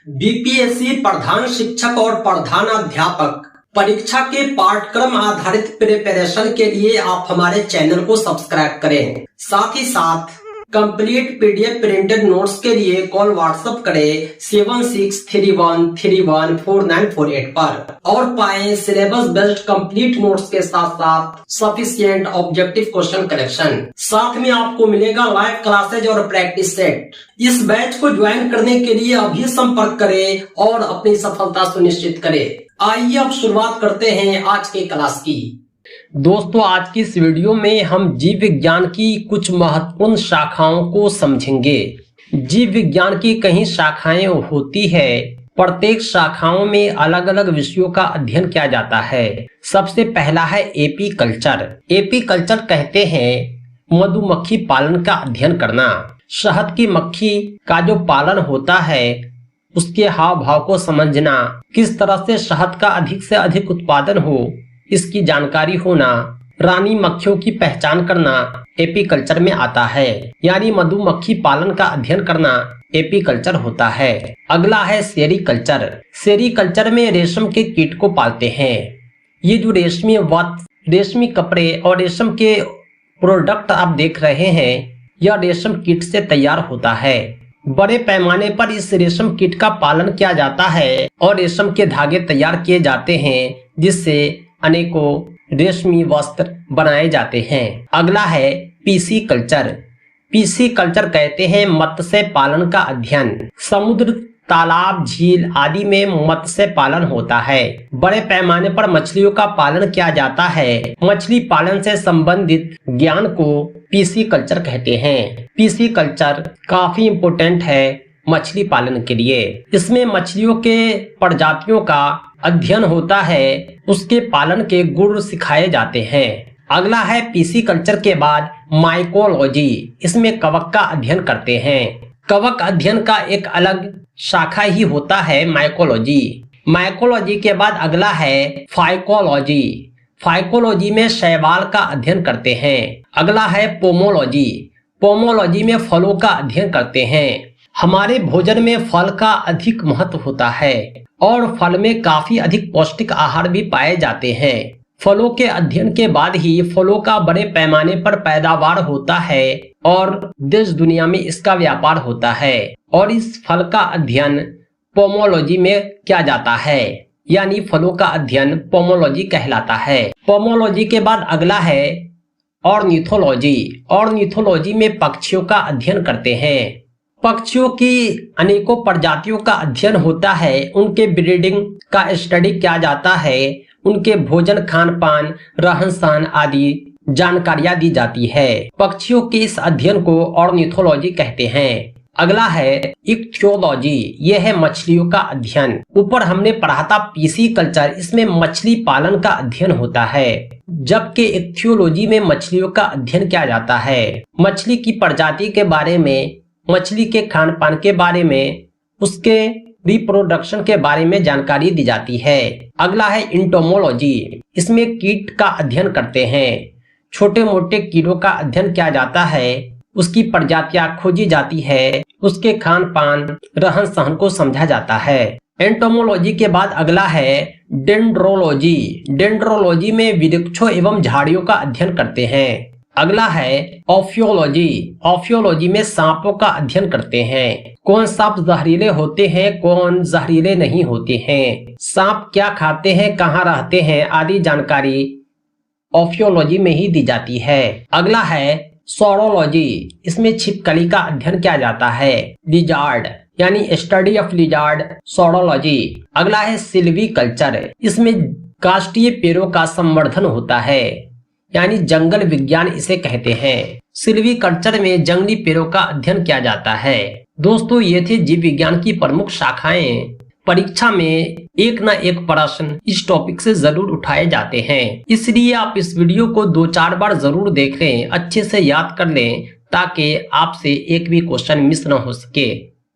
BPSC प्रधान शिक्षक और प्रधान अध्यापक परीक्षा के पाठ्यक्रम आधारित प्रिपरेशन के लिए आप हमारे चैनल को सब्सक्राइब करें। साथ ही साथ कंप्लीट पीडीएफ प्रिंटेड नोट्स के लिए कॉल व्हाट्सएप करें 7631314948 पर और पाएं सिलेबस बेस्ड कंप्लीट नोट्स के साथ साथ सफिशिएंट ऑब्जेक्टिव क्वेश्चन कलेक्शन। साथ में आपको मिलेगा लाइव क्लासेज और प्रैक्टिस सेट। इस बैच को ज्वाइन करने के लिए अभी संपर्क करें और अपनी सफलता सुनिश्चित करें। आइए अब शुरुआत करते हैं आज के क्लास की। दोस्तों, आज की इस वीडियो में हम जीव विज्ञान की कुछ महत्वपूर्ण शाखाओं को समझेंगे। जीव विज्ञान की कई शाखाएं होती है। प्रत्येक शाखाओं में अलग अलग विषयों का अध्ययन किया जाता है। सबसे पहला है एपीकल्चर। एपीकल्चर कहते हैं मधुमक्खी पालन का अध्ययन करना। शहद की मक्खी का जो पालन होता है उसके हाव भाव को समझना, किस तरह से शहद का अधिक से अधिक उत्पादन हो इसकी जानकारी होना, रानी मक्खियों की पहचान करना एपीकल्चर में आता है। यानी मधुमक्खी पालन का अध्ययन करना एपीकल्चर होता है। अगला है सेरीकल्चर। सेरीकल्चर में रेशम के कीट को पालते हैं। ये जो रेशमी कपड़े और रेशम के प्रोडक्ट आप देख रहे हैं यह रेशम कीट से तैयार होता है। बड़े पैमाने पर इस रेशम कीट का पालन किया जाता है और रेशम के धागे तैयार किए जाते हैं जिससे अनेकों रेशमी वस्त्र बनाए जाते हैं। अगला है पीसी कल्चर। पीसी कल्चर कहते हैं मत्स्य पालन का अध्ययन। समुद्र, तालाब, झील आदि में मत्स्य पालन होता है। बड़े पैमाने पर मछलियों का पालन किया जाता है। मछली पालन से संबंधित ज्ञान को पीसी कल्चर कहते हैं। पीसी कल्चर काफी इम्पोर्टेंट है मछली पालन के लिए। इसमें मछलियों के प्रजातियों का अध्ययन होता है, उसके पालन के गुण सिखाए जाते हैं। अगला है पीसी कल्चर के बाद माइकोलॉजी। इसमें कवक का अध्ययन करते हैं। कवक अध्ययन का एक अलग शाखा ही होता है माइकोलॉजी। माइकोलॉजी के बाद अगला है फाइकोलॉजी। फाइकोलॉजी में शैवाल का अध्ययन करते हैं। अगला है पोमोलॉजी। पोमोलॉजी में फलों का अध्ययन करते हैं। हमारे भोजन में फल का अधिक महत्व होता है और फल में काफी अधिक पौष्टिक आहार भी पाए जाते हैं। फलों के अध्ययन के बाद ही फलों का बड़े पैमाने पर पैदावार होता है और देश दुनिया में इसका व्यापार होता है और इस फल का अध्ययन पोमोलॉजी में किया जाता है। यानी फलों का अध्ययन पोमोलॉजी कहलाता है। पोमोलॉजी के बाद अगला है ऑर्निथोलॉजी। ऑर्निथोलॉजी में पक्षियों का अध्ययन करते हैं। पक्षियों की अनेकों प्रजातियों का अध्ययन होता है। उनके ब्रीडिंग का स्टडी किया जाता है। उनके भोजन, खान पान, रहन सहन आदि जानकारियां दी जाती है। पक्षियों के इस अध्ययन को ऑर्निथोलॉजी कहते हैं। अगला है इक्थियोलॉजी। यह है मछलियों का अध्ययन। ऊपर हमने पढ़ा था पीसी कल्चर, इसमें मछली पालन का अध्ययन होता है, जबकि इक्थियोलॉजी में मछलियों का अध्ययन किया जाता है। मछली की प्रजाति के बारे में, मछली के खान पान के बारे में, उसके रिप्रोडक्शन के बारे में जानकारी दी जाती है। अगला है इंटोमोलॉजी। इसमें कीट का अध्ययन करते हैं। छोटे मोटे कीड़ों का अध्ययन किया जाता है, उसकी प्रजातियां खोजी जाती है, उसके खान पान, रहन सहन को समझा जाता है। एंटोमोलॉजी के बाद अगला है डेंड्रोलॉजी। डेंड्रोलॉजी में वृक्षों एवं झाड़ियों का अध्ययन करते हैं। अगला है ऑफियोलॉजी। ऑफियोलॉजी में सांपों का अध्ययन करते हैं। कौन सांप जहरीले होते हैं, कौन जहरीले नहीं होते हैं, सांप क्या खाते हैं, कहाँ रहते हैं आदि जानकारी ऑफियोलॉजी में ही दी जाती है। अगला है सौरोलॉजी। इसमें छिपकली का अध्ययन किया जाता है। लिजार्ड यानी स्टडी ऑफ लिजार्ड, सौरोलॉजी। अगला है सिल्वीकल्चर। इसमें काष्ठीय पेड़ों का संवर्धन होता है, यानी जंगल विज्ञान इसे कहते हैं। सिल्वीकल्चर में जंगली पेड़ों का अध्ययन किया जाता है। दोस्तों, ये थे जीव विज्ञान की प्रमुख शाखाएं। परीक्षा में एक न एक प्रश्न इस टॉपिक से जरूर उठाए जाते हैं, इसलिए आप इस वीडियो को 2-4 बार जरूर देख लें, अच्छे से याद कर लें ताकि आपसे एक भी क्वेश्चन मिस न हो सके।